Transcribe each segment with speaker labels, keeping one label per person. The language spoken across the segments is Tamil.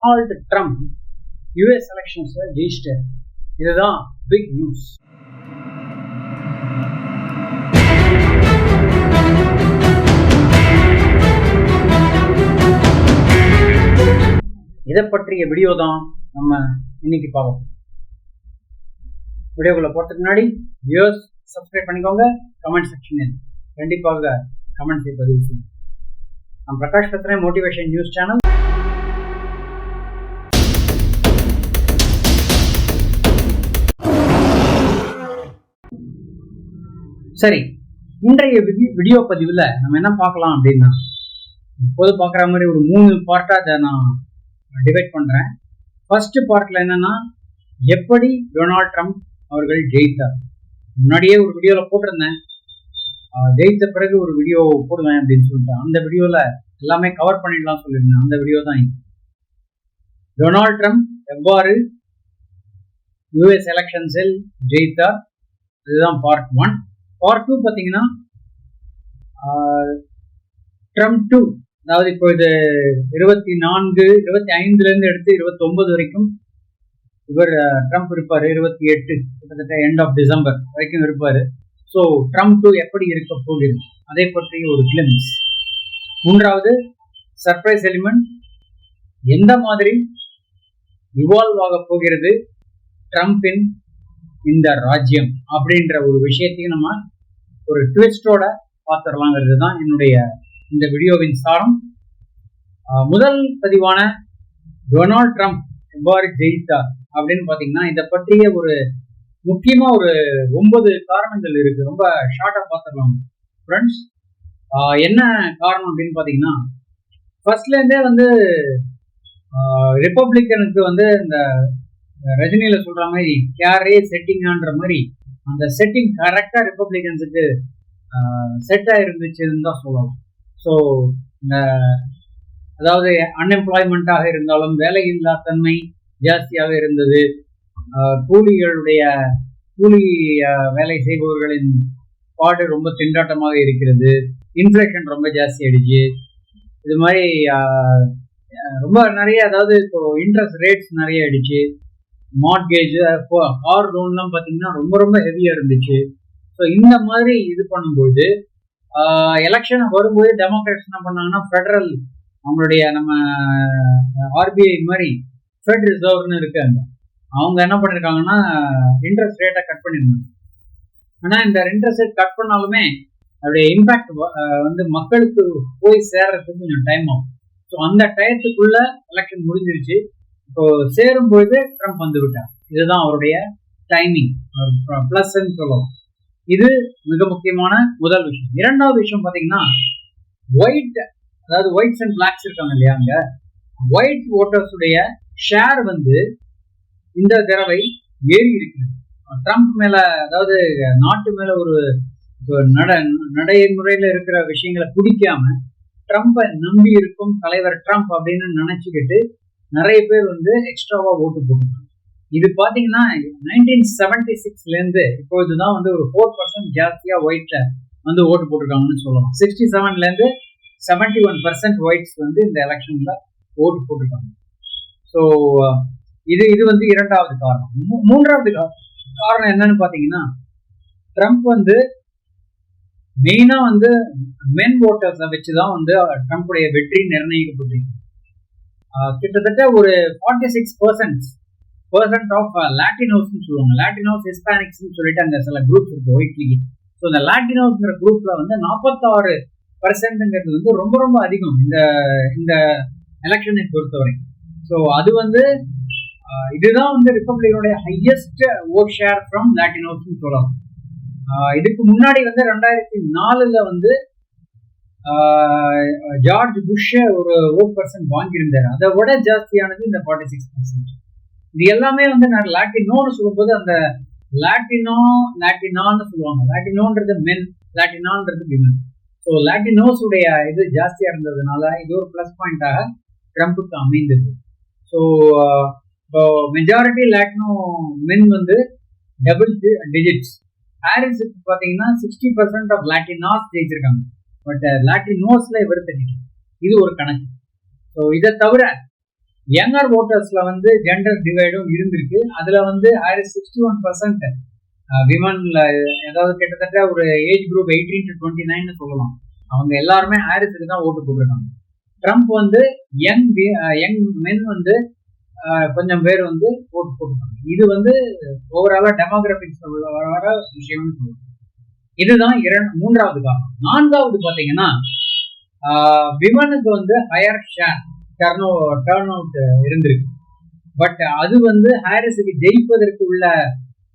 Speaker 1: டொனால்டு ட்ரம்ப் யூஎஸ் எலெக்ஷன்ஸ்ல ஜெயிச்சிட்டார். இதுதான் பிக் நியூஸ். இதை பற்றிய வீடியோ தான் நம்ம இன்னைக்கு பார்ப்போம். வீடியோக்குள்ள போறதுக்கு முன்னாடி வியூவர்ஸ் சப்ஸ்கிரைப் பண்ணிக்கோங்க. கமெண்ட் செக்ஷனில் கண்டிப்பாக கமெண்ட்ஸை பதிவு செய்யுங்க. நான் பிரகாஷ் பேசுறேன், மோட்டிவேஷன் நியூஸ் சேனல். சரி, இன்றைய வீடியோ பதிவில் நம்ம என்ன பார்க்கலாம் அப்படின்னா, இப்போது பார்க்குற மாதிரி ஒரு 3 பார்ட்டாக அதை நான் டிவைட் பண்ணுறேன். ஃபர்ஸ்ட் பார்ட்டில் என்னன்னா, எப்படி டொனால்ட் ட்ரம்ப் அவர்கள் ஜெயித்தார். முன்னாடியே ஒரு வீடியோவில் போட்டிருந்தேன், ஜெயித்த பிறகு ஒரு வீடியோ போடுவேன் அப்படின்னு சொல்லிட்டு. அந்த வீடியோவில் எல்லாமே கவர் பண்ணிடலாம் சொல்லியிருந்தேன். அந்த வீடியோ தான் இது. டொனால்ட் ட்ரம்ப் எவ்வாறு யூஎஸ் எலெக்ஷன்ஸில் ஜெயித்தார், இதுதான் பார்ட் 1. பார்ட் 2 பார்த்தீங்கன்னா ட்ரம்ப் 2, அதாவது இப்போ இது 25 எடுத்து 29 வரைக்கும் இவர் ட்ரம்ப் இருப்பார். 28 கிட்டத்தட்ட எண்ட் ஆஃப் டிசம்பர் வரைக்கும் இருப்பார். ஸோ ட்ரம்ப் 2 எப்படி இருக்க போகிறது அதை பற்றி ஒரு கிளிம்ஸ். 3வது சர்ப்ரைஸ் எலிமெண்ட், எந்த மாதிரி இவால்வ் ஆக போகிறது ட்ரம்பின் இந்த ராஜ்யம் அப்படின்ற ஒரு விஷயத்தையும் நம்ம ஒரு ட்விஸ்டோட பார்த்துடலாங்கிறது தான் என்னுடைய இந்த வீடியோவின் சாரம். முதல் பதிவான டொனால்ட் ட்ரம்ப் எவ்வாறு ஜெயித்தார் அப்படின்னு பார்த்தீங்கன்னா, இதை பற்றிய ஒரு முக்கியமா ஒரு 9 காரணங்கள் இருக்கு. ரொம்ப ஷார்ட்டா பார்த்துடலாம் ஃப்ரெண்ட்ஸ். என்ன காரணம் அப்படின்னு பார்த்தீங்கன்னா, ஃபர்ஸ்ட்ல இருந்தே வந்து ரிப்பப்ளிக்கனுக்கு வந்து இந்த ரஜினியில சொல்ற மாதிரி கேரே செட்டிங்ன்ற மாதிரி அந்த செட்டிங் கரெக்டா ரிப்பப்ளிகன்ஸுக்கு செட் ஆயிருந்துச்சுன்னு தான் சொல்லலாம். ஸோ இந்த அதாவது அன்எம்ப்ளாய்மெண்ட்டாக இருந்தாலும் வேலையில்லா தன்மை ஜாஸ்தியாக இருந்தது, கூலி வேலை செய்பவர்களின் பாடு ரொம்ப திண்டாட்டமாக இருக்கிறது, இன்ஃப்ளேஷன் ரொம்ப ஜாஸ்தி ஆயிடுச்சு, இது மாதிரி ரொம்ப நிறைய, அதாவது இப்போ இன்ட்ரெஸ்ட் ரேட்ஸ் நிறைய ஆயிடுச்சு, மார்ட்கேஜ் கார் லோன்லாம் பார்த்தீங்கன்னா ரொம்ப ரொம்ப ஹெவியாக இருந்துச்சு. ஸோ இந்த மாதிரி இது பண்ணும்போது எலெக்ஷன் வரும்போது டெமோக்ராட்ஸ் என்ன பண்ணாங்கன்னா, ஃபெடரல் அவங்களுடைய நம்ம ஆர்பிஐ மாதிரி ஃபெட் ரிசர்வ்னு இருக்காங்க, அவங்க என்ன பண்ணியிருக்காங்கன்னா இன்ட்ரெஸ்ட் ரேட்டை கட் பண்ணியிருந்தாங்க. ஆனால் இந்த இன்ட்ரெஸ்ட் ரேட் கட் பண்ணாலுமே அதோடைய இம்பேக்ட் வந்து மக்களுக்கு போய் சேர்றதுக்கு கொஞ்சம் டைம் ஆகும். ஸோ அந்த டயத்துக்குள்ள எலெக்ஷன் முடிஞ்சிருச்சு. இப்போ சேரும்பொழுது ட்ரம்ப் வந்து விட்டார். இதுதான் அவருடைய டைமிங் பிளஸ் சொல்லலாம். இது மிக முக்கியமான முதல் விஷயம். 2வது விஷயம் பார்த்தீங்கன்னா, அதாவது ஒயிட்ஸ் அண்ட் பிளாக்ஸ் இருக்காங்க இல்லையா, அங்க ஒயிட் ஓட்டர்ஸுடைய ஷேர் வந்து இந்த தடவை ஏறி இருக்கிறது ட்ரம்ப் மேல. அதாவது நாட்டு மேல ஒரு நடைமுறையில இருக்கிற விஷயங்களை பிடிக்காம ட்ரம்பை நம்பி இருக்கும் தலைவர் ட்ரம்ப் அப்படின்னு நினைச்சுக்கிட்டு நிறைய பேர் வந்து எக்ஸ்ட்ராவா ஓட்டு போட்டுருக்காங்க. இது பாத்தீங்கன்னா 1976ல இருந்து இப்போதுதான் வந்து ஒரு 4% ஜாஸ்தியா ஒயிட்ல வந்து ஓட்டு போட்டிருக்காங்கன்னு சொல்லலாம். 67ல இருந்து 71% ஒயிட்ஸ் வந்து இந்த எலெக்ஷன்ல ஓட்டு போட்டிருக்காங்க. ஸோ இது வந்து 2வது காரணம். 3வது காரணம் என்னன்னு பாத்தீங்கன்னா, ட்ரம்ப் வந்து மெயினா வந்து மென் ஓட்டர்ஸை வச்சுதான் வந்து ட்ரம்புடைய வெற்றி நிர்ணயிக்கப்பட்டிருக்கு. கிட்டத்தட்ட ஒரு 46% ஆஃப் லாட்டினோஸ்ன்னு சொல்லுவாங்க. லாட்டினோஸ் ஹிஸ்பானிக்ஸ்ன்னு சொல்லிட்டு அங்கே சில குரூப்ஸ் இருக்கு ஒயிட் லீக். ஸோ இந்த லாட்டினோஸ்ங்கிற குரூப்ல வந்து 46% வந்து ரொம்ப ரொம்ப அதிகம் இந்த எலெக்ஷனை பொறுத்தவரை. ஸோ அது வந்து இதுதான் வந்து ரிப்பப்ளிகனுடைய ஹையஸ்ட் ஓட் ஷேர் ஃப்ரம் லாட்டினோஸ்ன்னு சொல்லலாம். இதுக்கு முன்னாடி வந்து 2004ல் வந்து ஜார்ஜ் புஷ் ஒரு 1% வாங்கியிருந்தாரு. அதை விட ஜாஸ்தியானது இந்த 46%. இது எல்லாமே வந்து நான் லாட்டினோன்னு சொல்லும்போது அந்த லாட்டினான்னு சொல்லுவாங்க. லாட்டினோன்றது மென், லாட்டினான்றது விமன். ஸோ லாட்டினோஸ் உடைய இது ஜாஸ்தியா இருந்ததுனால இது ஒரு பிளஸ் பாயிண்டாக ட்ரம்புக்கு அமைந்தது. ஸோ மெஜாரிட்டி லாட்டினோ மென் வந்து டபுள் டிஜிட்ஸ். ஹாரிஸுக்கு பார்த்தீங்கன்னா 60% ஆஃப் லாட்டினாஸ் ஜெயிச்சிருக்காங்க. பட் லாட்டினோஸ்ல இவர் தெரியும். இது ஒரு கணக்கு. ஸோ இதை தவிர யங்கர் ஓட்டர்ஸ்ல வந்து ஜெண்டர் டிவைடும் இருந்திருக்கு. அதுல வந்து ஹாரிஸ் 61% விமன்ல, ஏதாவது கிட்டத்தட்ட ஒரு ஏஜ் குரூப் 18 to 29 சொல்லலாம். அவங்க எல்லாருமே ஹாரிஸுக்கு தான் ஓட்டு போட்டிருக்காங்க. ட்ரம்ப் வந்து யங் மென் வந்து கொஞ்சம் பேர் வந்து ஓட்டு போட்டிருக்காங்க. இது வந்து ஓவராலா டெமோகிராபிக்ஸ் வர விஷயம்னு சொல்லுவாங்க. இதுதான் மூன்றாவது காரணம். நான்காவது பாத்தீங்கன்னா விமனுக்கு வந்து ஹையர் ஷேர் டர்ன் அவுட் இருந்திருக்கு. பட் அது வந்து ஹாரிஸுக்கு ஜெயிப்பதற்கு உள்ள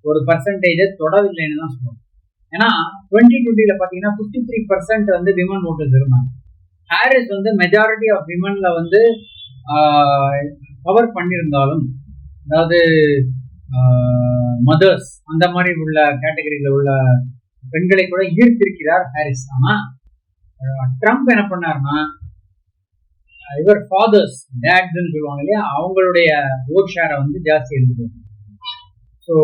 Speaker 1: ஒரு பர்சன்டேஜை தொடவில்லைன்னு தான் சொல்லுவாங்க. ஏன்னா 2020 பாத்தீங்கன்னா 53% வந்து விமன் ஓட்டர்ஸ் இருந்தாங்க. ஹாரிஸ் வந்து மெஜாரிட்டி ஆஃப் விமன்ல வந்து கவர் பண்ணியிருந்தாலும், அதாவது மதர்ஸ் அந்த மாதிரி உள்ள கேட்டகரியில உள்ள பெண்களை கூட ஈர்த்திருக்கிறார் ஹாரிஸ். ஆனா ட்ரம்ப் என்ன பண்ணாருன்னா, இவர் ஃபாதர்ஸ் டேட்ஸ்ன்னு சொல்லுவாங்க இல்லையா, அவங்களுடைய ஓட் ஷேரை வந்து ஜாஸ்தி எடுத்துருவாங்க. ஸோ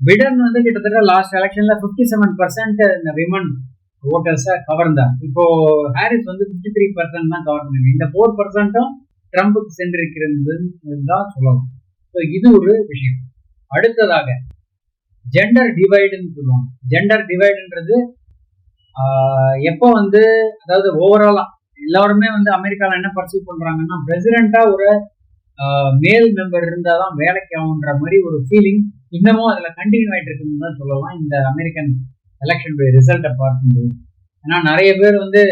Speaker 1: பிடன் வந்து கிட்டத்தட்ட லாஸ்ட் எலெக்ஷன்ல 57% இந்த விமன் ஓட்டர்ஸை கவர்ந்தார். இப்போ ஹாரிஸ் வந்து 53% தான் கவர் பண்ணிருக்காங்க. இந்த 4%ம் ட்ரம்புக்கு சென்றிருக்கிறது தான் சொல்லலாம். ஸோ இது ஒரு விஷயம். அடுத்ததாக ஜெண்டர் டிவைடுன்னு சொல்லுவாங்க. ஜெண்டர் டிவைடுன்றது எப்போ வந்து, அதாவது ஓவராலா எல்லாருமே வந்து அமெரிக்காவில் என்ன பர்சீவ் பண்றாங்கன்னா, பிரசிடென்டா ஒரு மேல் மெம்பர் இருந்தாதான் வேலைக்கு ஆகுன்ற மாதிரி ஒரு ஃபீலிங் இன்னமும் அதுல கண்டினியூ ஆயிட்டு இருக்குன்னு தான் சொல்லலாம். இந்த அமெரிக்கன் எலெக்ஷன் ரிசல்ட்டை பார்க்கும்போது, ஏன்னா நிறைய பேர் வந்து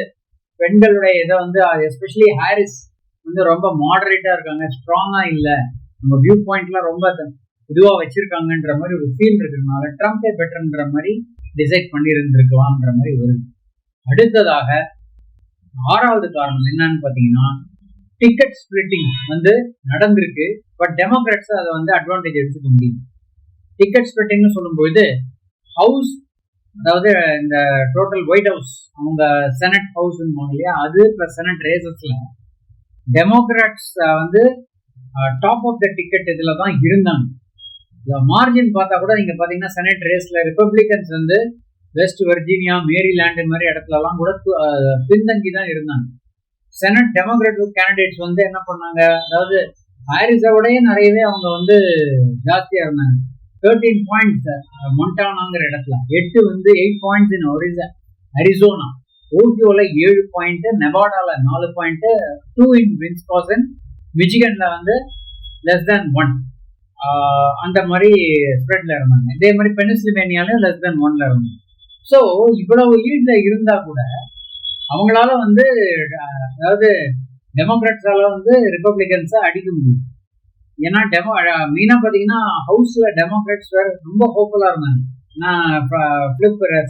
Speaker 1: பெண்களுடைய இதை வந்து எஸ்பெஷலி ஹாரிஸ் வந்து ரொம்ப மாடரேட்டா இருக்காங்க, ஸ்ட்ராங்கா இல்லை, நம்ம வியூ பாயிண்ட்ல ரொம்ப இதுவா வச்சிருக்காங்கன்ற மாதிரி ஒரு ஃபீல் இருக்கிறதுனால ட்ரம்பே பெட்டர்ன்ற மாதிரி டிசைட் பண்ணி இருந்திருக்கலாம்ன்ற மாதிரி வருது. அடுத்ததாக ஆறாவது காரணம் என்னன்னு பாத்தீங்கன்னா, டிக்கெட் ஸ்பிளிட்டிங் வந்து நடந்திருக்கு. பட் டெமோக்ராட்ஸ் அதை வந்து அட்வான்டேஜ் எடுத்துக்க முடியும். டிக்கெட் ஸ்பிளிட்டிங்னு சொல்லும்போது ஹவுஸ், அதாவது இந்த டோட்டல் ஒயிட் ஹவுஸ், அவங்க செனட் ஹவுஸ் இல்லையா, அது பிளஸ் செனட் ரேசஸ்ல டெமோக்ராட்ஸ் வந்து டாப் ஆஃப் த டிக்கெட் இதுல தான் இருந்தாங்க. மார்ஜின் பார்த்தா கூட நீங்க பாத்தீங்கன்னா செனட் ரேஸ்ல ரிப்பப்ளிகன்ஸ் வந்து வெஸ்ட் வெர்ஜீனியா, மேரிலாண்டு மாதிரி இடத்துலலாம் கூட பின்தங்கி தான் இருந்தாங்க. செனட் டெமோக்ராட்டிக் கேண்டிடேட்ஸ் வந்து என்ன பண்ணாங்க, அதாவது ஹாரிஸோடய நிறையவே அவங்க வந்து ஜாஸ்தியா இருந்தாங்க. 13 பாயிண்ட்ஸ் மொண்டானாங்கிற இடத்துல, 8 பாயிண்ட்ஸ் இன் அரிசோனா, ஓஹியோல 7 பாயிண்ட், நெவாடால 4 பாயிண்ட், 2 இன் விஸ்கான்சின், மிச்சிகன்ல வந்து லெஸ் தேன் 1 அந்த மாதிரி ஸ்ப்ரெட்ல இருந்தாங்க. இதே மாதிரி பென்சில்வேனியால லெஸ் தேன் 1ல இருந்தாங்க. ஸோ இவ்வளவு லீட்ல இருந்தா கூட அவங்களால வந்து, அதாவது டெமோக்ராட்ஸால வந்து ரிப்பப்ளிகன்ஸை அடிக்க முடியும். ஏன்னா மெயினா பாத்தீங்கன்னா ஹவுஸ்ல டெமோக்ராட்ஸ் வேற ரொம்ப ஹோப்ஃபுல்லா இருந்தாங்க. ஏன்னா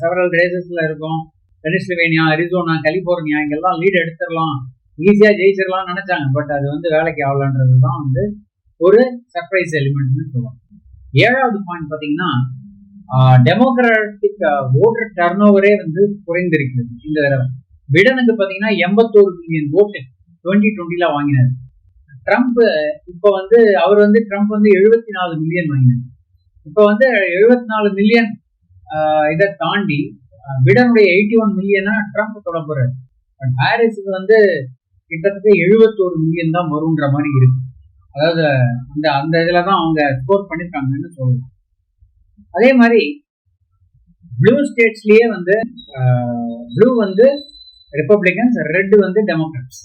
Speaker 1: செவரல் ரேசஸ்ல இருக்கும், பென்சில்வேனியா, அரிசோனா, கலிபோர்னியா, இங்கெல்லாம் லீட் எடுத்துடலாம், ஈஸியா ஜெயிச்சிடலாம் நினைச்சாங்க. பட் அது வந்து வேலைக்கு ஆகலன்றது தான் வந்து ஒரு சர்ப்ரைஸ் எலிமெண்ட்னு சொல்லுவாங்க. ஏழாவது பாயிண்ட் பாத்தீங்கன்னா, டெமோக்ராட்டிக் ஓட்டர் டர்ன் ஓவரே வந்து குறைந்திருக்கிறது இந்த தடவை. பிடனுக்கு பாத்தீங்கன்னா 81 மில்லியன் ஓட்டு 2020 வாங்கினார். ட்ரம்ப் இப்ப வந்து ட்ரம்ப் வந்து 74 மில்லியன் வாங்கினார். இப்ப வந்து 74 மில்லியன் இதை தாண்டி பிடனுடைய 81 மில்லியனா ட்ரம்ப் தொட போறாரு. ஹாரிஸுக்கு வந்து கிட்டத்தட்ட 71 மில்லியன் தான் வரும்ன்ற மாதிரி இருக்கு. அதாவது அந்த இதுலதான் அவங்க ஸ்கோர் பண்ணிருக்காங்கன்னு சொல்லலாம். அதே மாதிரி ப்ளூ ஸ்டேட்ஸ்லயே வந்து ப்ளூ வந்து ரிப்பப்ளிகன்ஸ், ரெட் வந்து டெமோக்ராட்ஸ்.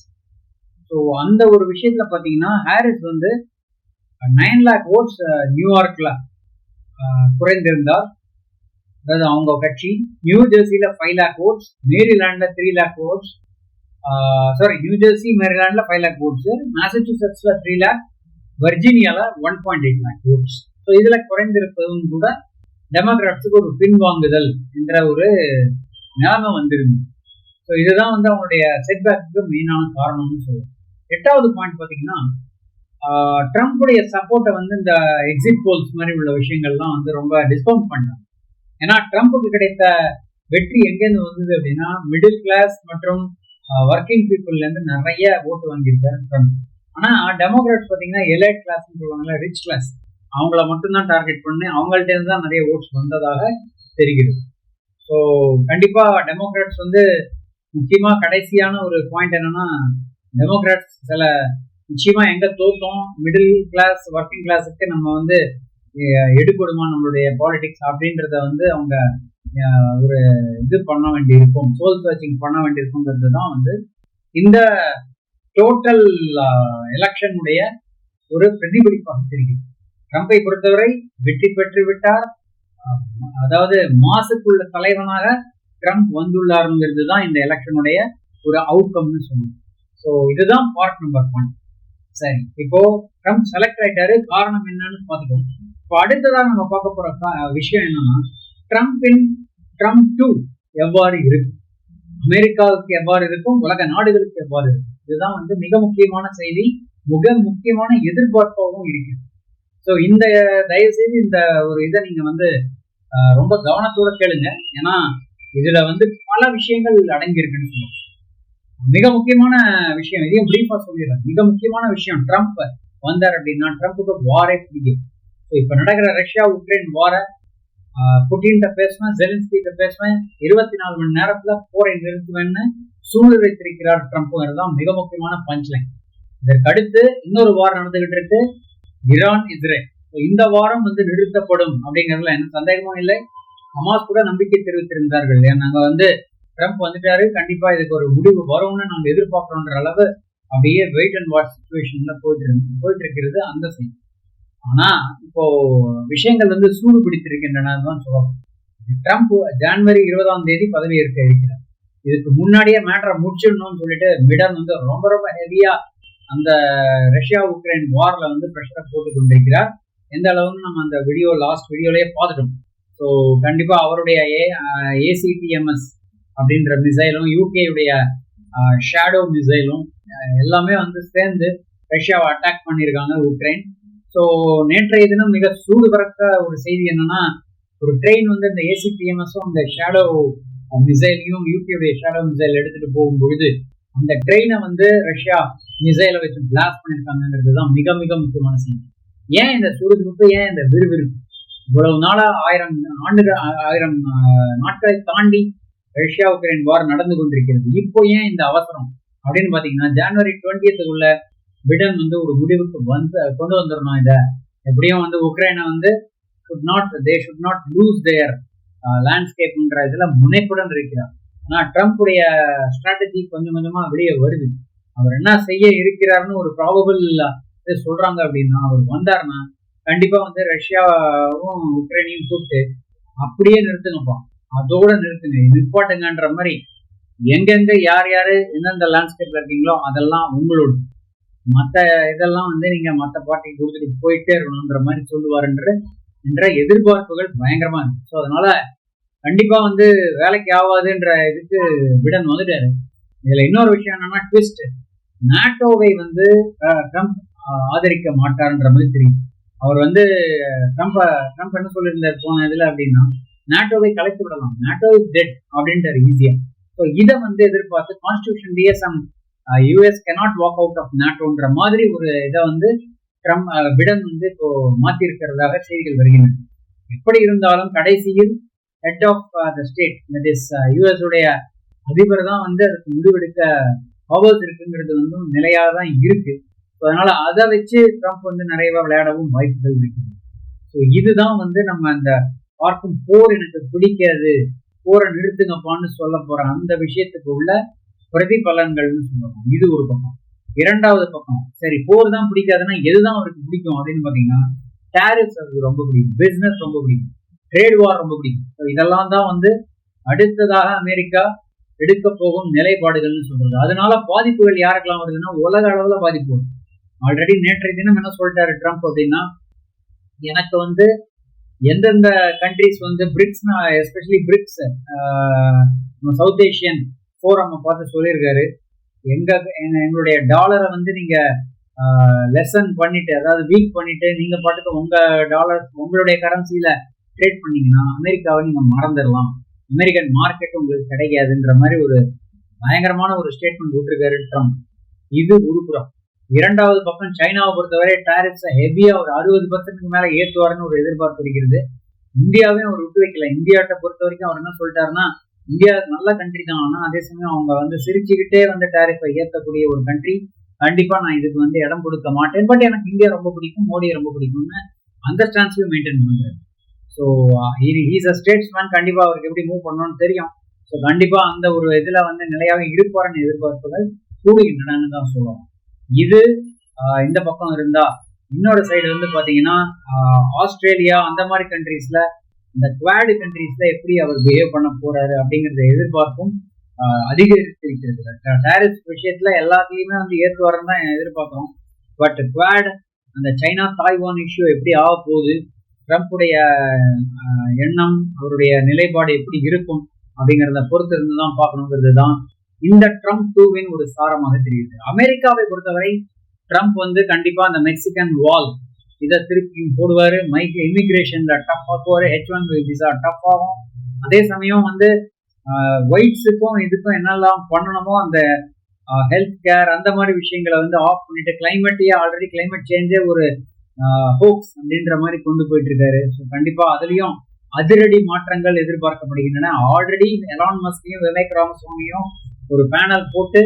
Speaker 1: ஸோ அந்த ஒரு விஷயத்துல பாத்தீங்கன்னா ஹாரிஸ் வந்து 9 லேக் ஓட்ஸ் நியூயார்க்ல குறைந்திருந்தார், அதாவது அவங்க கட்சி. நியூ ஜெர்சியில 5 லேக் ஓட்ஸ், மேரிலாண்ட்ல 3 லேக் ஓட்ஸ், நியூ ஜெர்சி மேரிலாண்ட்ல 5 லேக் ஓட்ஸ், மாசச்சூசெட்ஸ்ல 3 லேக், வர்ஜீனியால 1.8 லேக் ஓட்ஸ். ஸோ இதுல குறைந்திருப்பதும் கூட டெமோக்ராட்ஸுக்கு ஒரு பின்வாங்குதல் என்ற ஒரு நிலைமை வந்திருந்து. ஸோ இதுதான் வந்து அவங்களுடைய செட்பேக்கு மெயினான காரணம்னு சொல்லுவோம். எட்டாவது பாயிண்ட் பாத்தீங்கன்னா, ட்ரம்ப்புடைய சப்போர்ட்டை வந்து இந்த எக்ஸிட் போல்ஸ் மாதிரி உள்ள விஷயங்கள்லாம் வந்து ரொம்ப டிஸ்கவுண்ட் பண்ணாங்க. ஏன்னா ட்ரம்ப்புக்கு கிடைத்த வெற்றி எங்கேருந்து வந்தது அப்படின்னா, மிடில் கிளாஸ் மற்றும் ஒர்க்கிங் பீப்புள்ல இருந்து நிறைய ஓட்டு வாங்கியிருக்காரு ட்ரம்ப். ஆனா டெமோக்ராட்ஸ் பாத்தீங்கன்னா எலைட் கிளாஸ் சொல்லுவாங்கல்ல, ரிச் கிளாஸ், அவங்கள மட்டும்தான் டார்கெட் பண்ணி அவங்கள்ட்ட இருந்து தான் நிறைய ஓட்ஸ் வந்ததாக தெரிகிறது. ஸோ கண்டிப்பா டெமோக்ராட்ஸ் வந்து முக்கியமா கடைசியான ஒரு பாயிண்ட் என்னன்னா, டெமோக்ராட்ஸ் சில நிச்சயமா எங்க தோத்தோம், மிடில் கிளாஸ் ஒர்க்கிங் கிளாஸுக்கு நம்ம வந்து எடுக்கணுமா நம்மளுடைய பாலிடிக்ஸ் அப்படின்றத வந்து அவங்க ஒரு இது பண்ண வேண்டியிருக்கும், சோல் சர்ச்சிங் பண்ண வேண்டியிருக்குங்கிறது தான் வந்து இந்த டோட்டல் எலெக்ஷனுடைய ஒரு பிரதிபலிப்பாக தெரியும். ட்ரம்பை பொறுத்தவரை வெற்றி பெற்று விட்டார், அதாவது மாசுக்குள்ள தலைவனாக ட்ரம்ப் வந்துள்ளாருங்கிறது தான் இந்த எலெக்ஷனுடைய ஒரு அவுட்கம்னு சொல்லுவோம். ஸோ இதுதான் பார்ட் நம்பர் 1. சரி, இப்போ ட்ரம்ப் செலக்ட் ஆயிட்டாரு, காரணம் என்னன்னு பார்த்துக்கோங்க. இப்போ அடுத்ததான் நம்ம பார்க்க போற விஷயம் என்னன்னா, ட்ரம்ப் 2 எவ்வாறு இருக்கும், அமெரிக்காவுக்கு எவ்வாறு இருக்கும், உலக நாடுகளுக்கு எவ்வாறு இருக்கும், இதுதான் வந்து மிக முக்கியமான செய்தி, மிக முக்கியமான எதிர்பார்ப்பாகவும் இருக்கு. ஸோ இந்த தயவு செய்து இந்த ஒரு இதை நீங்க வந்து ரொம்ப கவனத்தோட கேளுங்க. ஏன்னா இதுல வந்து பல விஷயங்கள் அடங்கி இருக்குன்னு சொல்லுவோம். மிக முக்கியமான விஷயம், இதையும் பிரீஃபா சொல்லிடுறேன். மிக முக்கியமான விஷயம், ட்ரம்ப் வந்தார் அப்படின்னா ட்ரம்ப்புக்கு வாரே பிடிக்கும். இப்ப நடக்கிற ரஷ்யா உக்ரைன் வார புட்டின்கிட்ட பேசுவேன், ஜெலன்ஸ்கிட்ட பேசுவேன், 24 மணி நேரத்துல போரை நிறுத்துவேன்னு சூழ்நிலைத்திருக்கிறார் ட்ரம்ப்ங்கிறது தான் மிக முக்கியமான பஞ்ச்லைன். இதற்கு அடுத்து இன்னொரு வாரம் நடந்துகிட்டு இருக்கு, ஈரான் இஸ்ரேல். இந்த வாரம் வந்து நிறுத்தப்படும் அப்படிங்கிறதுல என்ன சந்தேகமும் இல்லை. ஹமாஸ் கூட நம்பிக்கை தெரிவித்திருந்தார்கள், நாங்க வந்து ட்ரம்ப் வந்துட்டாரு, கண்டிப்பா இதுக்கு ஒரு முடிவு வரும்னு நாங்க எதிர்பார்க்கிறோன்ற அளவு அப்படியே வெயிட் அண்ட் வாட்ச் சிச்சுவேஷன்ல போயிட்டு இருக்கிறது அந்த செய்தி. ஆனா இப்போ விஷயங்கள் வந்து சூடு பிடித்திருக்கின்றன தான் சொல்லலாம். ட்ரம்ப் ஜனவரி 20ஆம் தேதி பதவி ஏற்க இருக்கிறார். இதுக்கு முன்னாடியே மேட்டரை முடிச்சிடணும்னு சொல்லிட்டு பிடன் வந்து ரொம்ப ரொம்ப ஹெவியா அந்த ரஷ்யா உக்ரைன் வார்ல வந்து ப்ரெஷரை போட்டு கொண்டிருக்கிறார். எந்த அளவுன்னு நம்ம அந்த லாஸ்ட் வீடியோலயே பார்த்துட்டோம். ஸோ கண்டிப்பா அவருடைய ஏசிடிஎம்எஸ் அப்படின்ற மிசைலும் யூகேயுடைய ஷேடோ மிசைலும் எல்லாமே வந்து சேர்ந்து ரஷ்யாவை அட்டாக் பண்ணியிருக்காங்க உக்ரைன். ஸோ நேற்றைய தினம் மிக சூடு பறக்க ஒரு செய்தி என்னன்னா, ஒரு ட்ரெயின் வந்து இந்த ஏசிடிஎம்எஸும் அந்த ஷேடோ மிசைலையும் யூகேயுடைய ஷேடோ மிசைல் எடுத்துட்டு போகும்பொழுது அந்த ட்ரெயினை வந்து ரஷ்யா மிசைலை வச்சு பிளாஸ்ட் பண்ணியிருக்காங்கிறது தான் மிக மிக முக்கியமான செய்தி. ஏன் இந்த சுறுசுறுப்பு, ஏன் இந்த விறுவிறுப்பு? இவ்வளவு நாளா 1000 நாட்களை தாண்டி ரஷ்யா உக்ரைன் வார் நடந்து கொண்டிருக்கிறது. இப்போ ஏன் இந்த அவசரம் அப்படின்னு பாத்தீங்கன்னா, ஜனவரி 20th பிடன் வந்து ஒரு முடிவுக்கு கொண்டு வந்துடணும். இதை எப்படியும் வந்து உக்ரைனை வந்து they should not lose their லேண்ட்ஸ்கேப்ன்ற இதுல முனைப்புடன் இருக்கிறார். ஆனா ட்ரம்ப்புடைய ஸ்ட்ராட்டஜி கொஞ்சம் கொஞ்சமா வெளியே வருது. அவர் என்ன செய்ய இருக்கிறாருன்னு ஒரு ப்ராபபிள் சொல்றாங்க அப்படின்னா, அவர் வந்தாருன்னா கண்டிப்பா வந்து ரஷ்யாவும் உக்ரைனையும் கூப்பிட்டு அப்படியே நிறுத்துங்கப்பா, அதோட நிப்பாட்டுங்கன்ற மாதிரி எங்கெங்க யார் யாரு எந்தெந்த லேண்ட்ஸ்கேப்ல இருக்கீங்களோ அதெல்லாம் உங்களோட, மற்ற இதெல்லாம் வந்து நீங்க மற்ற பார்ட்டிக்கு கொடுத்துட்டு போயிட்டே இருக்கணும்ன்ற மாதிரி சொல்லுவாருன்ற எதிர்பார்ப்புகள் பயங்கரமா இருக்கு. ஸோ அதனால கண்டிப்பா வந்து வேலைக்கு ஆகாதுன்ற இதுக்கு பிடன் வந்துட்டாரு. இதுல இன்னொரு விஷயம் என்னன்னா, ட்விஸ்ட், நாட்டோவை வந்து ட்ரம்ப் ஆதரிக்க மாட்டார்ன்ற மாதிரி தெரியும். அவர் வந்து ட்ரம்ப் என்ன சொல்லியிருந்தார் போன இதுல அப்படின்னா, நாட்டோவை கலைத்து விடலாம், நாட்டோ இஸ் டெட் அப்படின்றாரு ஈஸியா. ஸோ இதை வந்து எதிர்பார்த்து கான்ஸ்டிடியூஷன்லயே US cannot walk out of நாட்டோன்ற மாதிரி ஒரு இதை வந்து பிடன் வந்து இப்போ மாத்தி இருக்கிறதாக செய்திகள் வருகின்றன. எப்படி இருந்தாலும் கடைசியில் head of the state, that is US உடைய அதிபர் தான் வந்து அதுக்கு முடிவெடுக்க பவர்ஸ் இருக்குங்கிறது வந்து நிலையாக தான் இருக்கு. அதனால அதை வச்சு ட்ரம்ப் வந்து நிறைய விளையாடவும் வாய்ப்புகள் இருக்கு. ஸோ இதுதான் வந்து நம்ம அந்த பார்க்கும் போர் எனக்கு பிடிக்காது, போரை நிறுத்துங்கப்பான்னு சொல்ல போற அந்த விஷயத்துக்கு உள்ள பிரதிபலன்கள்னு சொல்லுவாங்க. இது ஒரு பக்கம். இரண்டாவது பக்கம், சரி போர் தான் பிடிக்காதுன்னா எதுதான் அவருக்கு பிடிக்கும் அப்படின்னு பாத்தீங்கன்னா, டேரிஃப்ஸ் அவருக்கு ரொம்ப பிடிக்கும், பிசினஸ் ரொம்ப பிடிக்கும், ட்ரேட் வார் ரொம்ப பிடிக்கும். இதெல்லாம் தான் வந்து அடுத்ததாக அமெரிக்கா எடுக்க போகும் நிலைப்பாடுகள்னு சொல்றது. அதனால பாதிப்புகள் யாருக்கெல்லாம் வருதுன்னா, உலக அளவுல பாதிப்பு வரும். ஆல்ரெடி நேற்றைய தினம் என்ன சொல்லிட்டாரு ட்ரம்ப் அப்படின்னா, எனக்கு வந்து எந்தெந்த கண்ட்ரிஸ் வந்து BRICS, especially BRICS south Asian forum பார்த்து சொல்லியிருக்காரு, எங்களுடைய டாலரை வந்து நீங்க லெசன் பண்ணிட்டு, அதாவது வீக் பண்ணிட்டு நீங்க பாட்டுக்கு உங்க டாலர் உங்களுடைய கரன்சியில ட்ரேட் பண்ணீங்கன்னா அமெரிக்காவை நீங்க மறந்துடலாம், அமெரிக்கன் மார்க்கெட் உங்களுக்கு கிடைக்காதுன்ற மாதிரி ஒரு பயங்கரமான ஒரு ஸ்டேட்மெண்ட் விட்டுருக்காரு ட்ரம்ப். இது ஒரு புறம். இரண்டாவது பக்கம் சைனாவை பொறுத்தவரை டாரிஃப்ஸை ஹெவியா ஒரு 60% மேல ஏற்றுவாருன்னு ஒரு எதிர்பார்ப்பு இருக்கிறது. இந்தியாவையும் அவர் விட்டு வைக்கல. இந்தியாட்ட பொறுத்த வரைக்கும் அவர் என்ன சொல்லிட்டாருன்னா, இந்தியா நல்ல கண்ட்ரி தான், ஆனா அதே சமயம் அவங்க வந்து சிரிச்சுக்கிட்டே வந்து டாரிஃபை ஏற்றக்கூடிய ஒரு கண்ட்ரி, கண்டிப்பா நான் இதுக்கு வந்து இடம் கொடுக்க மாட்டேன். பட் எனக்கு இந்தியா ரொம்ப பிடிக்கும், மோடியை ரொம்ப பிடிக்கும்னு அந்த ஸ்டான்ஸ்லயும் மெயின்டைன் பண்றாரு. So he's a statesman. கண்டிப்பா அவருக்கு எப்படி மூவ் பண்ணணும்னு தெரியும். ஸோ கண்டிப்பா அந்த ஒரு இதுல வந்து நிலையாக இருப்பாருன்னு எதிர்பார்ப்புகள் கூடுகின்றனன்னு தான் சொல்லலாம். இது இந்த பக்கம் இருந்தா, இன்னொரு சைடு வந்து பாத்தீங்கன்னா ஆஸ்திரேலியா அந்த மாதிரி கண்ட்ரீஸ்ல, இந்த குவாட் கண்ட்ரீஸ்ல எப்படி அவர் பிஹேவ் பண்ண போறாரு அப்படிங்கறத எதிர்பார்ப்பும் அதிகரித்திருக்கிறது. டாரிஃப் விஷயத்துல எல்லாத்துலயுமே வந்து ஏற்றுவாருன்னு தான் எதிர்பார்க்கிறோம். பட் குவாட், அந்த சைனா தாய்வான் இஷ்யூ எப்படி ஆக போகுது, ட்ரம்ப்புடைய எண்ணம், அவருடைய நிலைப்பாடு எப்படி இருக்கும் அப்படிங்கிறத பொறுத்து இருந்து தான் பார்க்கணுங்கிறது தான் இந்த ட்ரம்ப் 2 ஒரு சாரமாக தெரியுது. அமெரிக்காவை பொறுத்தவரை ட்ரம்ப் வந்து கண்டிப்பா அந்த மெக்சிகன் வால் இதை திருப்பி போடுவாரு. இமிகிரேஷன்ல டஃப் ஆக்குவாரு. H1 விசா டஃப் ஆகும். அதே சமயம் வந்து ஒயிட்ஸுக்கும் இதுக்கும் என்னெல்லாம் பண்ணணுமோ அந்த ஹெல்த் கேர் அந்த மாதிரி விஷயங்களை வந்து ஆஃப் பண்ணிட்டு, கிளைமேட்டையே ஆல்ரெடி கிளைமேட் சேஞ்சே ஒரு ஹோக்ஸ் அப்படின்ற மாதிரி கொண்டு போயிட்டு இருக்காரு. ஸோ கண்டிப்பா அதுலயும் அதிரடி மாற்றங்கள் எதிர்பார்க்கப்படுகின்றன. ஆல்ரெடி எலான் மஸ்கையும் விவேக் ராமசுவாமியும் ஒரு பேனல் போட்டு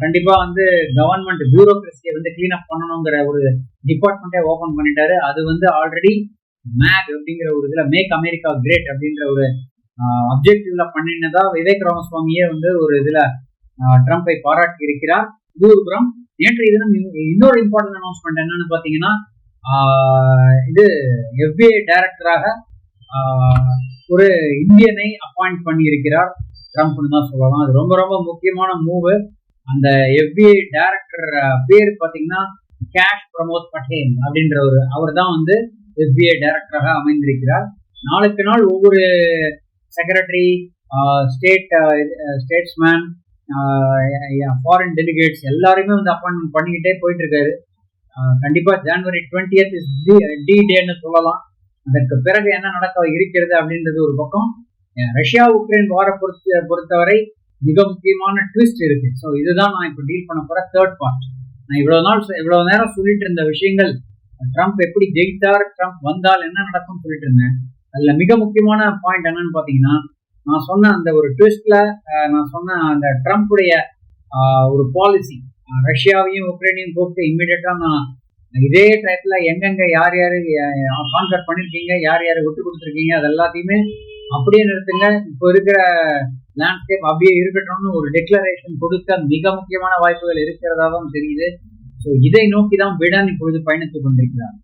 Speaker 1: கண்டிப்பா வந்து கவர்மெண்ட் பியூரோக்ரஸியை வந்து கிளீன் அப் பண்ணணுங்கிற ஒரு டிபார்ட்மெண்ட்டே ஓபன் பண்ணிட்டாரு. அது வந்து ஆல்ரெடி மேக் அப்படிங்கிற ஒரு இதுல மேக் அமெரிக்கா கிரேட் அப்படின்ற ஒரு அப்ஜெக்டிவ்ல பண்ணினதா விவேக் ராமசுவாமியே வந்து ஒரு இதுல ட்ரம்பை பாராட்டி இருக்கிறார். இதுபுறம் நேற்றைய தினம் இன்னொரு இம்பார்ட்டன்ட் அனௌன்ஸ்மெண்ட் என்னன்னு பாத்தீங்கன்னா, இது FBI டைரக்டராக ஒரு இந்தியனை அப்பாயிண்ட் பண்ணி இருக்கிறார் ட்ரம்ப்னு தான் சொல்லலாம். அது ரொம்ப ரொம்ப முக்கியமான மூவு. அந்த FBI டைரக்டர் பேர் பாத்தீங்கன்னா கேஷ் பிரமோத் பட்டேல் அப்படின்ற அவர் தான் வந்து FBI டைரக்டராக அமைந்திருக்கிறார். நாளுக்கு நாள் ஒவ்வொரு செக்ரட்டரி, ஸ்டேட்ஸ்மேன், ஃபாரின் டெலிகேட்ஸ் எல்லாருமே வந்து அப்பாயின்மெண்ட் பண்ணிக்கிட்டே போயிட்டு இருக்காரு. கண்டிப்பா ஜனவரி 20th டி டேன்னு சொல்லலாம். அதற்கு பிறகு என்ன நடக்க இருக்கிறது அப்படின்றது ஒரு பக்கம். ரஷ்யா உக்ரைன் வார பொறுத்தவரை மிக முக்கியமான ட்விஸ்ட் இருக்கு. ஸோ இதுதான் நான் இப்போ டீல் பண்ண போற தேர்ட் பார்ட். நான் இவ்வளவு நேரம் சொல்லிட்டு இருந்த விஷயங்கள், ட்ரம்ப் எப்படி ஜெயித்தார், ட்ரம்ப் வந்தால் என்ன நடக்கும்னு சொல்லிட்டு இருந்தேன். அதுல மிக முக்கியமான பாயிண்ட் என்னன்னு பாத்தீங்கன்னா, நான் சொன்ன அந்த ஒரு ட்விஸ்ட்ல நான் சொன்ன அந்த ட்ரம்ப்புடைய ஒரு பாலிசி, ரஷ்யாவையும் உக்ரைனையும் கூப்பிட்டு இம்மிடியட்டா நான் இதே டைப்ல எங்கெங்க யார் யாரு கான்கர் பண்ணிருக்கீங்க, யார் யாரு விட்டு கொடுத்துருக்கீங்க, அது எல்லாத்தையுமே அப்படியே நிறுத்துங்க, இப்போ இருக்கிற லேண்ட்ஸ்கேப் அப்படியே இருக்கட்டும்னு ஒரு டெக்ளரேஷன் கொடுக்க மிக முக்கியமான வாய்ப்புகள் இருக்கிறதாவும் தெரியுது. ஸோ இதை நோக்கி தான் பிடன் இப்பொழுது பயணித்துக் கொண்டிருக்கிறார்.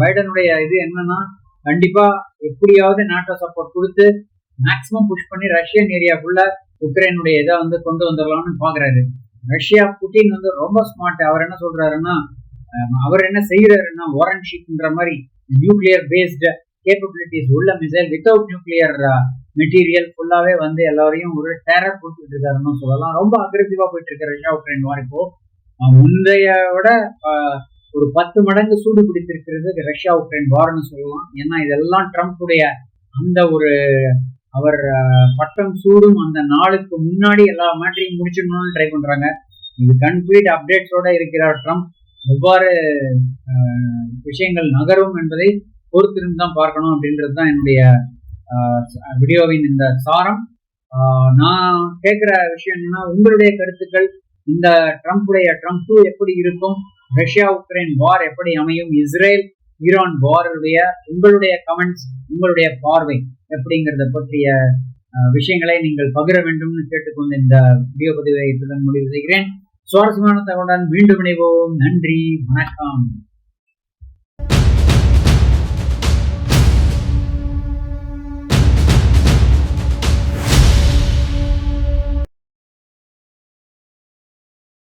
Speaker 1: பைடனுடைய இது என்னன்னா, கண்டிப்பா எப்படியாவது நாட்டோ சப்போர்ட் கொடுத்து மேக்சிமம் புஷ் பண்ணி ரஷ்யன் ஏரியாக்குள்ள உக்ரைனுடைய இதை வந்து கொண்டு வந்துடலாம்னு பாக்குறாரு. ரஷ்யா புட்டின் வந்து ரொம்ப ஸ்மார்ட். அவர் என்ன சொல்றாருன்னா, அவர் என்ன செய்யறாருன்னா, வாரன்ஷிப்ன்ற மாதிரி நியூக்ளியர் பேஸ்டு கேப்பபிலிட்டிஸ் உள்ள மிசைல் வித்தவுட் நியூக்ளியர் மெட்டீரியல் ஃபுல்லாவே வந்து எல்லாரையும் ஒரு டெரர் கொடுத்துட்டு இருக்காருன்னு சொல்லலாம். ரொம்ப அக்ரெசிவா போயிட்டு இருக்க ரஷ்யா உக்ரைன் வார் இப்போ முந்தைய விட ஒரு 10 மடங்கு சூடு பிடித்திருக்கிறது ரஷ்யா உக்ரைன் வார்னு சொல்லலாம். ஏன்னா இதெல்லாம் ட்ரம்ப்புடைய அந்த ஒரு அவர் பட்டம் சூடும் அந்த நாளுக்கு முன்னாடி எல்லா மேட்டரையும் முடிச்சிடணும்னு ட்ரை பண்றாங்க. இது கம்ப்ளீட் அப்டேட்ஸோட இருக்கிறார் ட்ரம்ப். எவ்வாறு விஷயங்கள் நகரும் என்பதை பொறுத்திருந்து தான் பார்க்கணும் அப்படின்றது தான் என்னுடைய வீடியோவின் இந்த சாரம். நான் கேட்கிற விஷயம் என்னன்னா, உங்களுடைய கருத்துக்கள், இந்த ட்ரம்ப் 2 எப்படி இருக்கும், ரஷ்யா உக்ரைன் வார் எப்படி அமையும், இஸ்ரேல் ஈரான் வாருடைய உங்களுடைய கமெண்ட்ஸ், உங்களுடைய பார்வை எப்படிங்கிறத பற்றிய விஷயங்களை நீங்கள் பகிர வேண்டும்னு கேட்டுக்கொண்டு இந்த வீடியோ பதிவை இத்துடன் முடிவு செய்கிறேன். சுவாரஸ்யமான தகவலுடன் மீண்டும் இணைவோம். நன்றி, வணக்கம்.